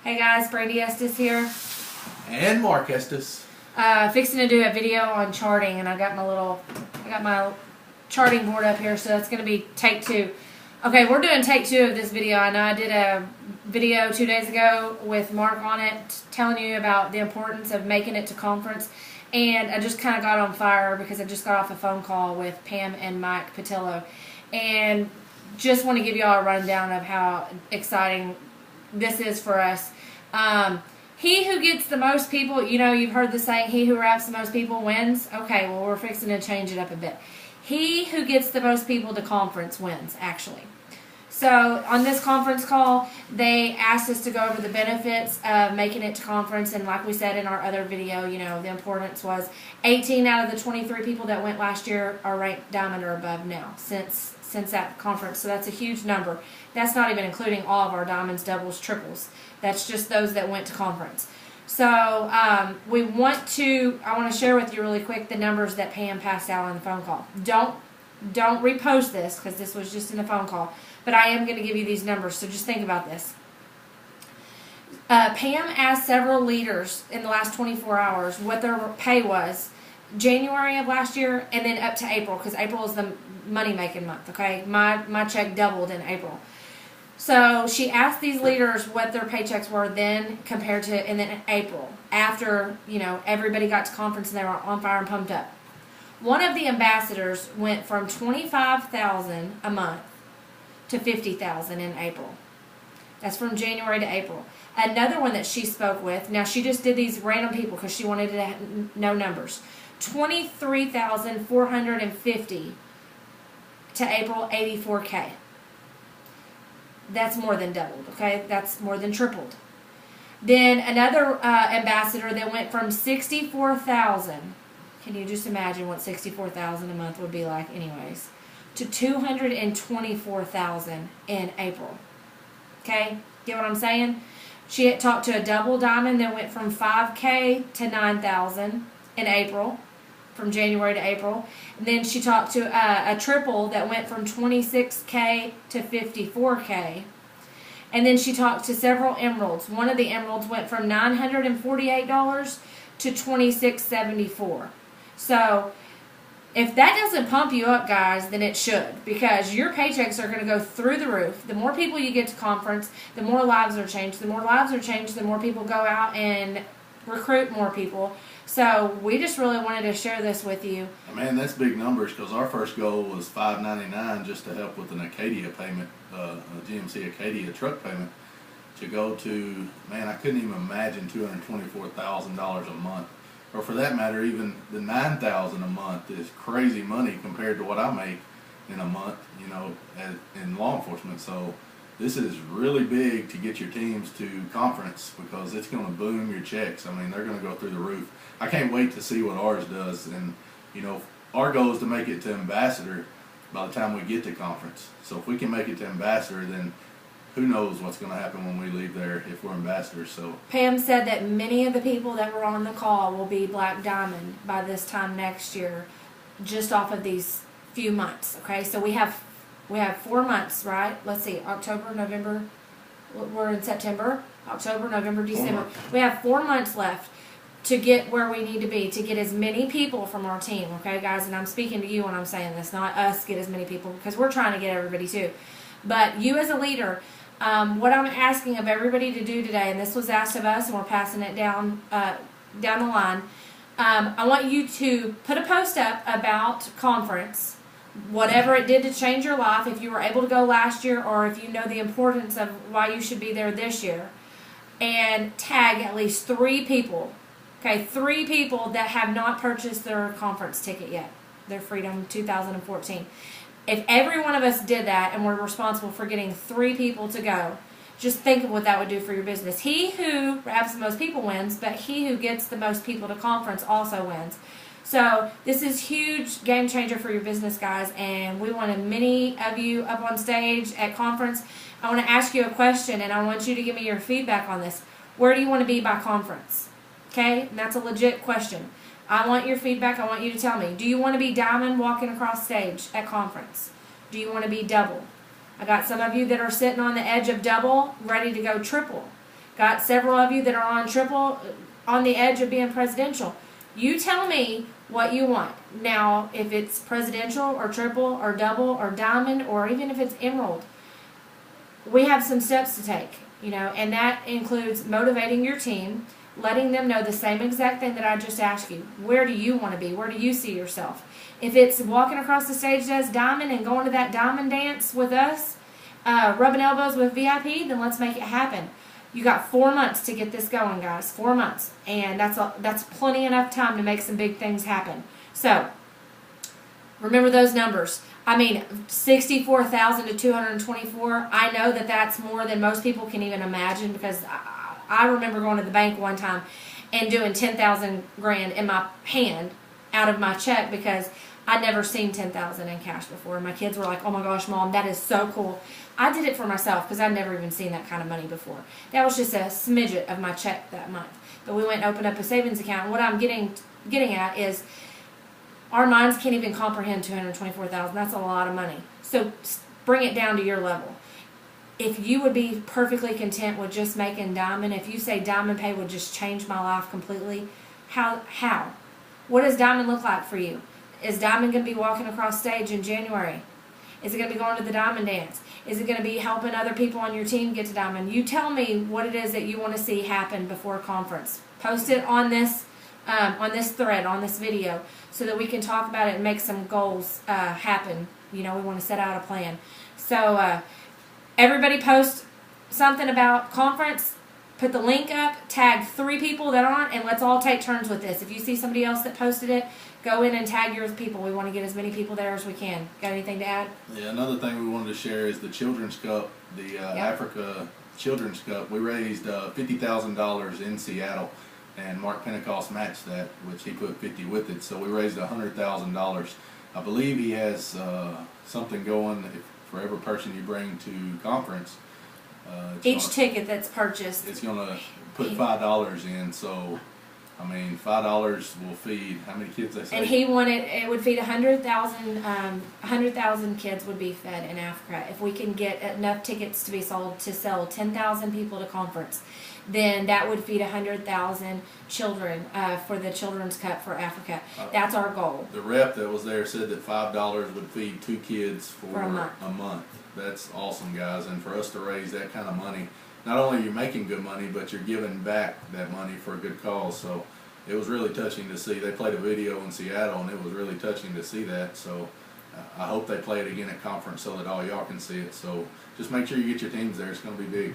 Hey guys, Brady Estes here. And Mark Estes. Fixing to do a video on charting, and I got my charting board up here, so that's going to be take 2. Okay, we're doing take 2 of this video. I know I did a video 2 days ago with Mark on it, telling you about the importance of making it to conference, and I just kind of got on fire because I just got off a phone call with Pam and Mike Patillo, and just want to give you all a rundown of how exciting this is for us. He who gets the most people, you know, you've heard the saying, he who wraps the most people wins. Okay, well, we're fixing to change it up a bit. He who gets the most people to conference wins, actually. So on this conference call, they asked us to go over the benefits of making it to conference, and like we said in our other video, you know, the importance was 18 out of the 23 people that went last year are ranked diamond or above now since that conference. So that's a huge number. That's not even including all of our diamonds, doubles, triples. That's just those that went to conference. So I want to share with you really quick the numbers that Pam passed out on the phone call. Don't repost this because this was just in a phone call, but I am going to give you these numbers, so just think about this. Pam asked several leaders in the last 24 hours what their pay was January of last year and then up to April, because April is the money-making month, okay? My check doubled in April. So she asked these leaders what their paychecks were then compared to in April, after, you know, everybody got to conference and they were on fire and pumped up. One of the ambassadors went from $25,000 a month to $50,000 in April. That's from January to April. Another one that she spoke with, now she just did these random people because she wanted to know numbers. $23,450 to April, $84K. That's more than doubled, okay? That's more than tripled. Then another ambassador that went from $64,000, can you just imagine what $64,000 a month would be like anyways, to $224,000 in April. Okay? Get what I'm saying? She had talked to a double diamond that went from $5K to $9,000 in April, from January to April. And then she talked to a triple that went from $26K to $54K. And then she talked to several emeralds. One of the emeralds went from $948 to $2,674. So if that doesn't pump you up, guys, then it should, because your paychecks are going to go through the roof. The more people you get to conference, the more lives are changed. The more lives are changed, the more people go out and recruit more people. So we just really wanted to share this with you. Man, that's big numbers, because our first goal was $599 just to help with an Acadia payment, a GMC Acadia truck payment, to go to, man, I couldn't even imagine $224,000 a month. Or for that matter, even the $9,000 a month is crazy money compared to what I make in a month, you know, in law enforcement. So this is really big to get your teams to conference, because it's going to boom your checks. I mean, they're going to go through the roof. I can't wait to see what ours does. And, you know, our goal is to make it to ambassador by the time we get to conference. So if we can make it to ambassador, then who knows what's going to happen when we leave there if we're ambassadors. So Pam said that many of the people that were on the call will be Black Diamond by this time next year, just off of these few months. Okay, so we have 4 months, right? Let's see, October, November. We're in September. October, November, December. We have 4 months left to get where we need to be, to get as many people from our team. Okay, guys, and I'm speaking to you when I'm saying this, not us get as many people, because we're trying to get everybody too. But you as a leader, what I'm asking of everybody to do today, and this was asked of us, and we're passing it down the line. I want you to put a post up about conference, whatever it did to change your life, if you were able to go last year, or if you know the importance of why you should be there this year, and tag at least 3 people. Okay, 3 people that have not purchased their conference ticket yet, their Freedom 2014. If every one of us did that, and we're responsible for getting 3 people to go, just think of what that would do for your business. He who wraps the most people wins, but he who gets the most people to conference also wins. So this is huge game changer for your business, guys, and we wanted many of you up on stage at conference. I want to ask you a question, and I want you to give me your feedback on this. Where do you want to be by conference? Okay, and that's a legit question. I want your feedback. I want you to tell me. Do you want to be diamond walking across stage at conference? Do you want to be double? I got some of you that are sitting on the edge of double, ready to go triple. Got several of you that are on triple, on the edge of being presidential. You tell me what you want. Now, if it's presidential or triple or double or diamond or even if it's emerald, we have some steps to take, and that includes motivating your team, letting them know the same exact thing that I just asked you. Where do you want to be? Where do you see yourself? If it's walking across the stage as diamond and going to that diamond dance with us, rubbing elbows with VIP, then let's make it happen. You got 4 months to get this going, guys. 4 months. And that's plenty enough time to make some big things happen. So, remember those numbers. 64,000 to 224. I know that that's more than most people can even imagine, because I remember going to the bank one time and doing 10,000 grand in my hand out of my check, because I'd never seen 10,000 in cash before. And my kids were like, "Oh my gosh, Mom, that is so cool." I did it for myself because I'd never even seen that kind of money before. That was just a smidget of my check that month. But we went and opened up a savings account. And what I'm getting at is, our minds can't even comprehend 224,000. That's a lot of money. So bring it down to your level. If you would be perfectly content with just making diamond, if you say diamond pay would just change my life completely, how? What does diamond look like for you? Is diamond going to be walking across stage in January? Is it going to be going to the diamond dance? Is it going to be helping other people on your team get to diamond? You tell me what it is that you want to see happen before conference. Post it on this thread, on this video, so that we can talk about it and make some goals happen. We want to set out a plan. So everybody post something about conference. Put the link up, tag 3 people that aren't, and let's all take turns with this. If you see somebody else that posted it, go in and tag your people. We want to get as many people there as we can. Got anything to add? Yeah, another thing we wanted to share is the Children's Cup, the Africa Children's Cup. We raised $50,000 in Seattle, and Mark Pentecost matched that, which he put 50 with it. So we raised $100,000. I believe he has something going for every person you bring to conference. Each ticket that's purchased, it's going to put $5 in, so $5 will feed how many kids they say? And he wanted, it would feed 100,000 kids would be fed in Africa. If we can get enough tickets to be sold to sell 10,000 people to conference, then that would feed 100,000 children for the Children's Cup for Africa. That's our goal. The rep that was there said that $5 would feed 2 kids for a month. That's awesome, guys. And for us to raise that kind of money, not only are you making good money, but you're giving back that money for a good cause. So it was really touching to see. They played a video in Seattle, and it was really touching to see that. So I hope they play it again at conference so that all y'all can see it. So just make sure you get your teams there. It's going to be big.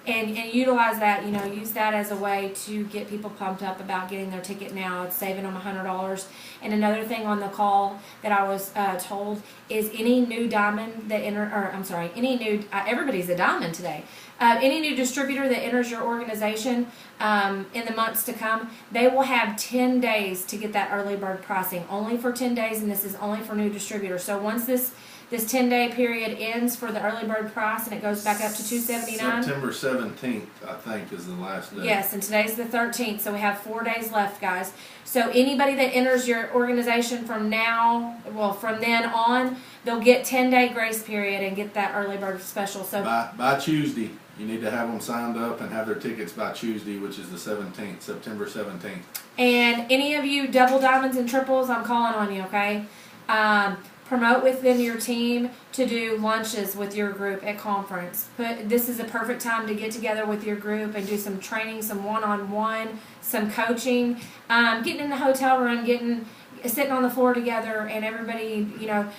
And utilize that, use that as a way to get people pumped up about getting their ticket now. It's saving them $100. And another thing on the call that I was told is any new diamond that everybody's a diamond today. Any new distributor that enters your organization in the months to come, they will have 10 days to get that early bird pricing. Only for 10 days, and this is only for new distributors. So once this 10-day period ends for the early bird price, and it goes back up to $279. September 17th, I think, is the last day. Yes, and today's the 13th, so we have 4 days left, guys. So anybody that enters your organization from then on, they'll get 10-day grace period and get that early bird special. So by Tuesday, you need to have them signed up and have their tickets by Tuesday, which is the 17th, September 17th. And any of you double diamonds and triples, I'm calling on you, okay? Promote within your team to do lunches with your group at conference. This is a perfect time to get together with your group and do some training, some one-on-one, some coaching, getting in the hotel room, sitting on the floor together, and everybody,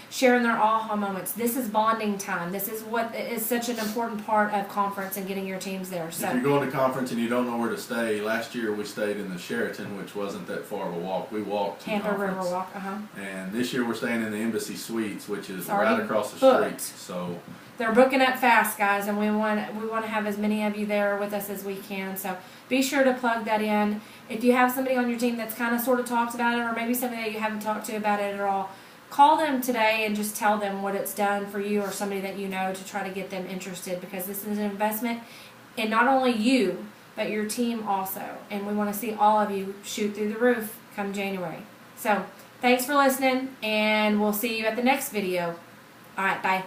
sharing their aha moments. This is bonding time. This is what is such an important part of conference and getting your teams there. So if you're going to conference and you don't know where to stay, last year we stayed in the Sheraton, which wasn't that far of a walk. We walked to Tampa conference. River Walk, And this year we're staying in the Embassy Suites, which is already right across the booked. street. So they're booking up fast, guys, and we want to have as many of you there with us as we can. So be sure to plug that in. If you have somebody on your team that's kind of sort of talked about it, or maybe somebody that you haven't talked to about it at all, call them today and just tell them what it's done for you or somebody that you know, to try to get them interested, because this is an investment in not only you, but your team also. And we want to see all of you shoot through the roof come January. So thanks for listening, and we'll see you at the next video. All right, bye.